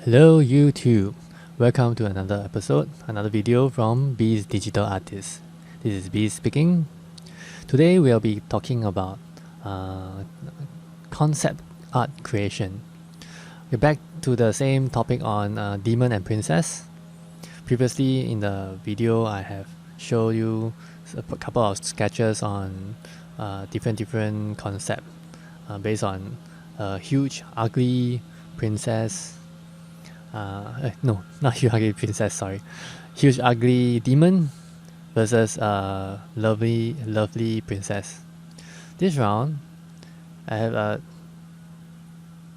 Hello YouTube, welcome to another episode, another video from Beez Digital Artist. This is Beez speaking. Today we'll be talking about concept art creation. We're back to the same topic on Demon and Princess. Previously in the video I have shown you a couple of sketches on different concepts based on a huge ugly princess. No, not huge ugly princess, sorry. Huge ugly demon versus lovely princess. This round, I have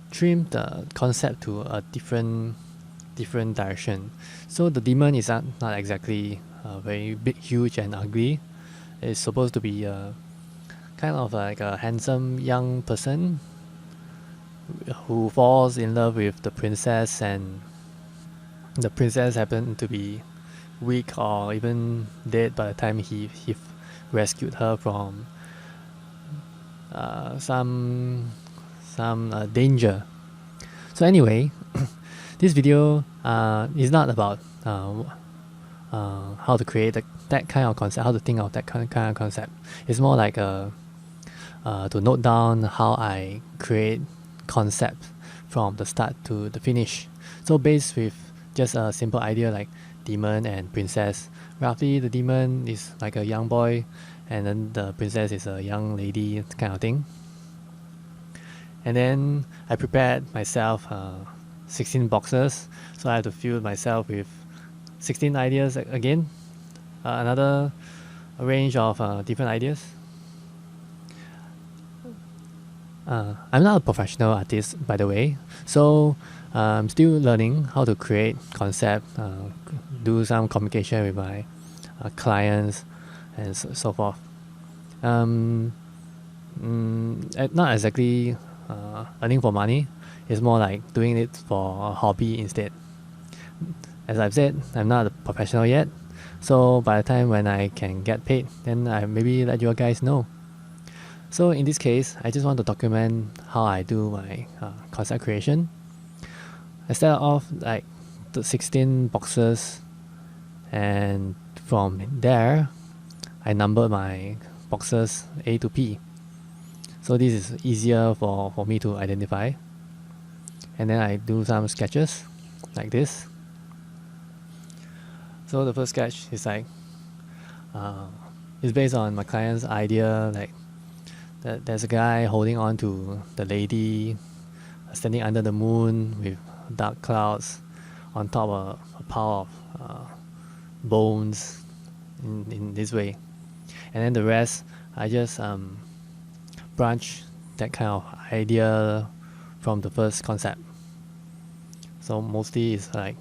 trimmed the concept to a different direction. So the demon is not exactly very big, huge and ugly. It's supposed to be kind of like a handsome young person who falls in love with the princess, and the princess happened to be weak or even dead by the time he rescued her from some danger. So anyway, this video is not about how to create that kind of concept, how to think of that kind of concept. It's more like to note down how I create concept from the start to the finish. So based with just a simple idea like demon and princess, roughly the demon is like a young boy and then the princess is a young lady kind of thing. And then I prepared myself 16 boxes, so I have to fill myself with 16 ideas again, another range of different ideas. I'm not a professional artist, by the way, so I'm still learning how to create concept, do some communication with my clients, and so forth. Not exactly earning for money. It's more like doing it for a hobby instead. As I've said, I'm not a professional yet, so by the time when I can get paid, then I maybe let you guys know. So in this case, I just want to document how I do my concept creation. I start off like the 16 boxes, and from there, I number my boxes A to P. So this is easier for me to identify. And then I do some sketches like this. So the first sketch is like, it's based on my client's idea, like there's a guy holding on to the lady standing under the moon with dark clouds on top of a pile of bones in this way. And then the rest, I just branch that kind of idea from the first concept. So mostly it's like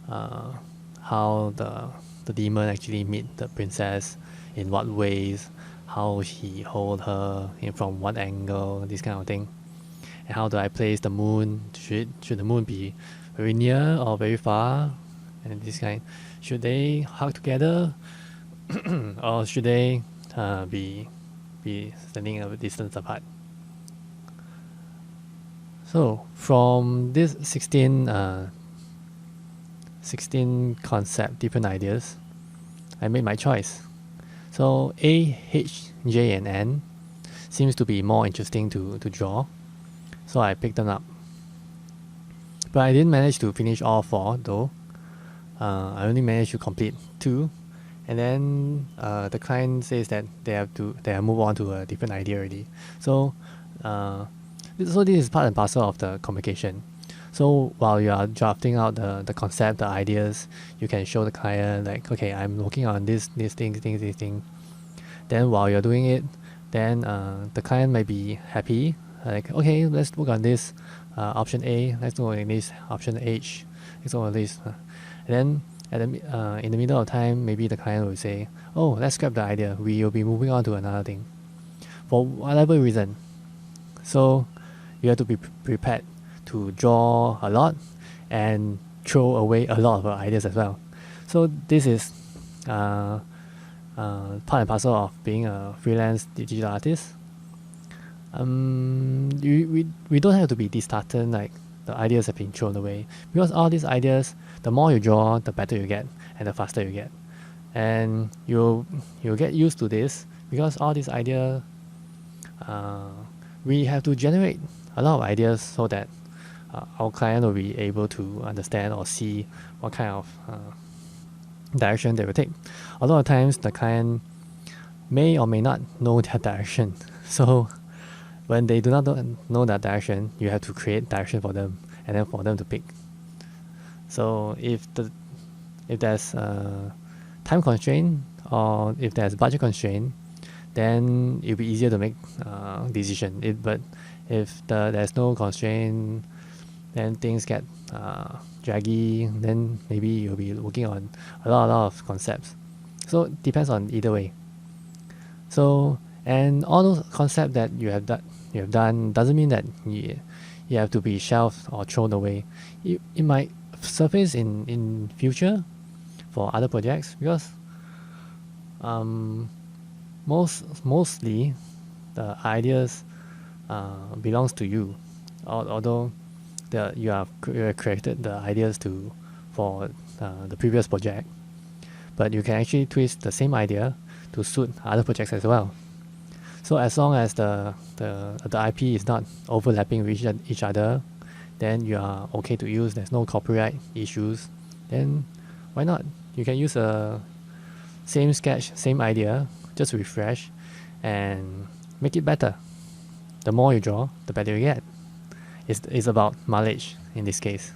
how the demon actually meet the princess, in what ways, how he hold her from what angle, this kind of thing. And how do I place the moon? Should the moon be very near or very far? And this kind. Should they hug together, or should they be standing a distance apart? So from this 16 concept, different ideas, I made my choice. So A, H, J, and N seems to be more interesting to draw, so I picked them up. But I didn't manage to finish all 4 though. I only managed to complete 2, and then the client says that they have moved on to a different idea already. So this is part and parcel of the communication. So while you are drafting out the concept, the ideas, you can show the client like, okay, I'm working on this thing. Then while you're doing it, then the client might be happy, like, okay, let's work on this option A, let's work on this option H, let's work on this. And then in the middle of time, maybe the client will say, oh, let's scrap the idea, we will be moving on to another thing, for whatever reason. So you have to be prepared to draw a lot and throw away a lot of ideas as well. So this is part and parcel of being a freelance digital artist. We don't have to be disheartened like the ideas have been thrown away, because all these ideas, the more you draw, the better you get and the faster you get, and you'll get used to this, because all these ideas, we have to generate a lot of ideas so that our client will be able to understand or see what kind of direction they will take. A lot of times the client may or may not know their direction, so when they do not know that direction, you have to create direction for them and then for them to pick. So if there's time constraint or if there's budget constraint, then it'll be easier to make decision. But if there's no constraint, then things get draggy. Then maybe you'll be working on a lot of concepts. So it depends on either way. So, and all those concepts that you have done doesn't mean that you have to be shelved or thrown away. It might surface in future for other projects, because mostly the ideas belongs to you, although you have created the ideas for the previous project, but you can actually twist the same idea to suit other projects as well. So as long as the IP is not overlapping with each other, then you are okay to use. There's no copyright issues. Then why not? You can use a same sketch, same idea, just refresh and make it better. The more you draw, the better you get. It's about mileage in this case.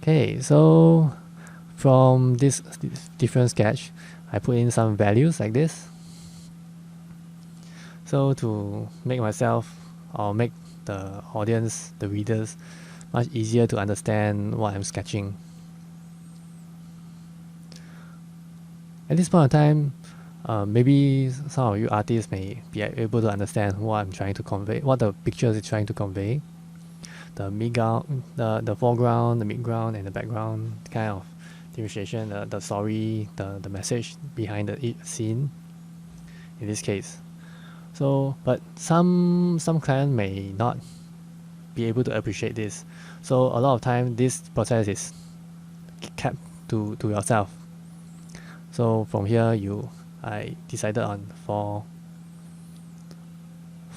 Okay, so from this different sketch, I put in some values like this. So to make myself or make the audience, the readers, much easier to understand what I'm sketching. At this point in time, maybe some of you artists may be able to understand what I'm trying to convey, what the picture is trying to convey. The midground, the foreground, the midground, and the background kind of differentiation, the story, the message behind the scene in this case. So, but some client may not be able to appreciate this. So a lot of time this process is kept to yourself. So from here I decided on four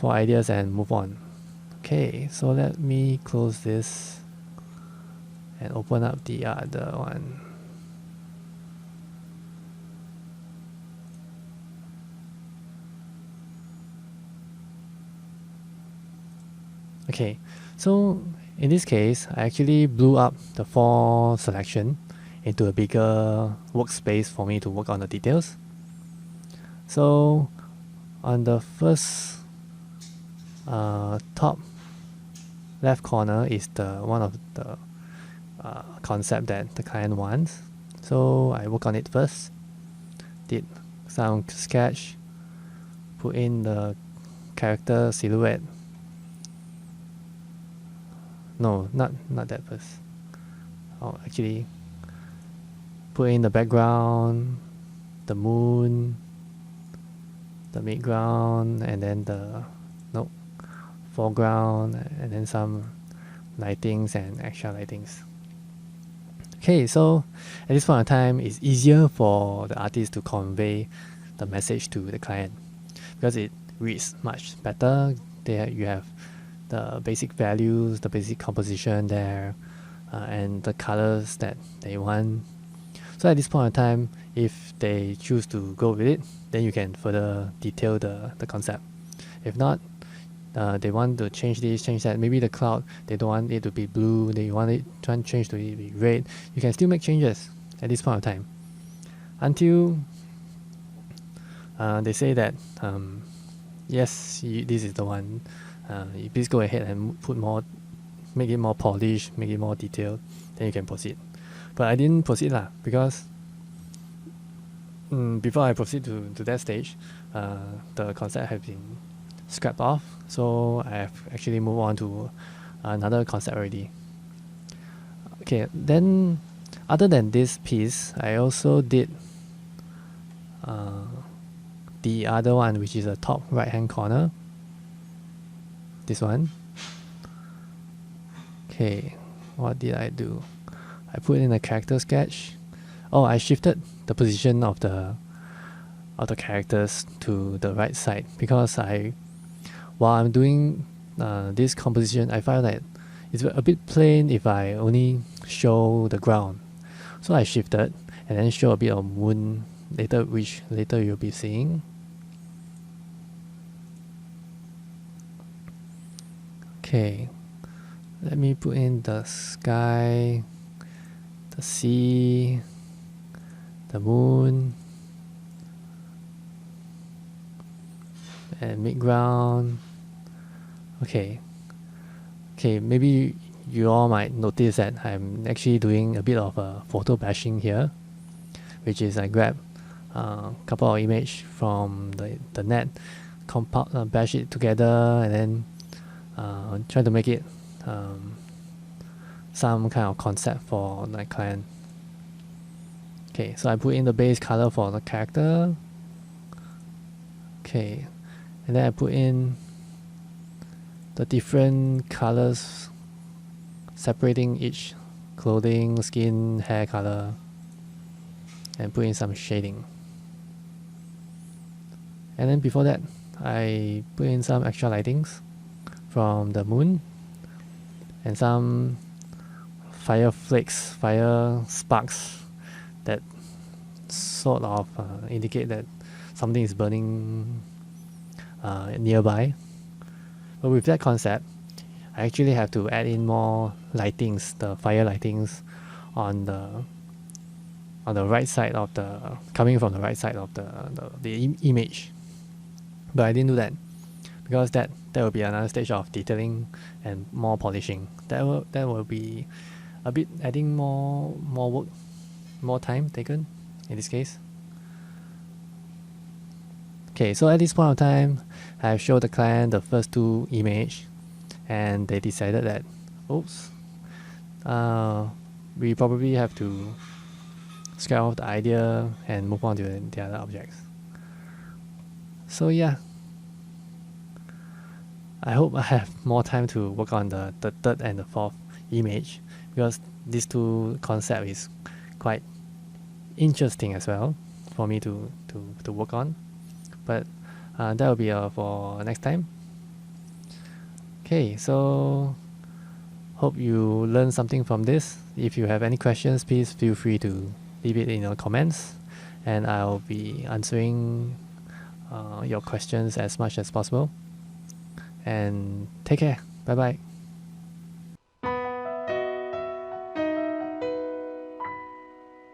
ideas and move on. Okay, so let me close this and open up the other one. Okay, so in this case, I actually blew up the 4 selection into a bigger workspace for me to work on the details. So on the first top left corner is the one of the concept that the client wants. So I work on it first, did some sketch, put in the character silhouette. No, not that first. Oh, actually, put in the background, the moon, the midground, and then the foreground, and then some lightings and extra lightings. Okay, so at this point in time, it's easier for the artist to convey the message to the client because it reads much better. You have the basic values, the basic composition there, and the colors that they want. So at this point in time, if they choose to go with it, then you can further detail the concept. If not, they want to change this, change that. Maybe the cloud, they don't want it to be blue, they want it to change to be red. You can still make changes at this point in time until they say that yes, this is the one. You please go ahead and make it more polished, make it more detailed, then you can proceed. But I didn't proceed because before I proceed to that stage, the concept has been scrapped off, so I have actually moved on to another concept already. Okay, then other than this piece, I also did the other one, which is the top right hand corner. This one. Okay, what did I do? I put in a character sketch. Oh, I shifted the position of the characters to the right side because while I'm doing this composition, I find that it's a bit plain if I only show the ground. So I shifted and then show a bit of moon later, which later you'll be seeing. Okay, let me put in the sky, the sea, the moon, and midground. Okay, maybe you all might notice that I'm actually doing a bit of a photo bashing here, which is I grab a couple of images from the net, bash it together, and then try to make it some kind of concept for my client. Okay, so I put in the base color for the character. Okay, and then I put in the different colors separating each clothing, skin, hair color, and put in some shading. And then before that, I put in some extra lightings from the moon and some fire flakes, fire sparks that sort of indicate that something is burning nearby. But with that concept, I actually have to add in more lightings, the fire lightings on the right side of coming from the right side of the image. But I didn't do that because that will be another stage of detailing and more polishing. That will be a bit adding more work, more time taken in this case. Okay, so at this point of time, I've showed the client the first two images, and they decided that, oops, we probably have to scrap off the idea and move on to the other objects. So yeah, I hope I have more time to work on the third and the fourth image, because these two concepts is quite interesting as well for me to work on. But that will be for next time. Okay, so hope you learned something from this. If you have any questions, please feel free to leave it in your comments, and I'll be answering your questions as much as possible. And take care. Bye bye.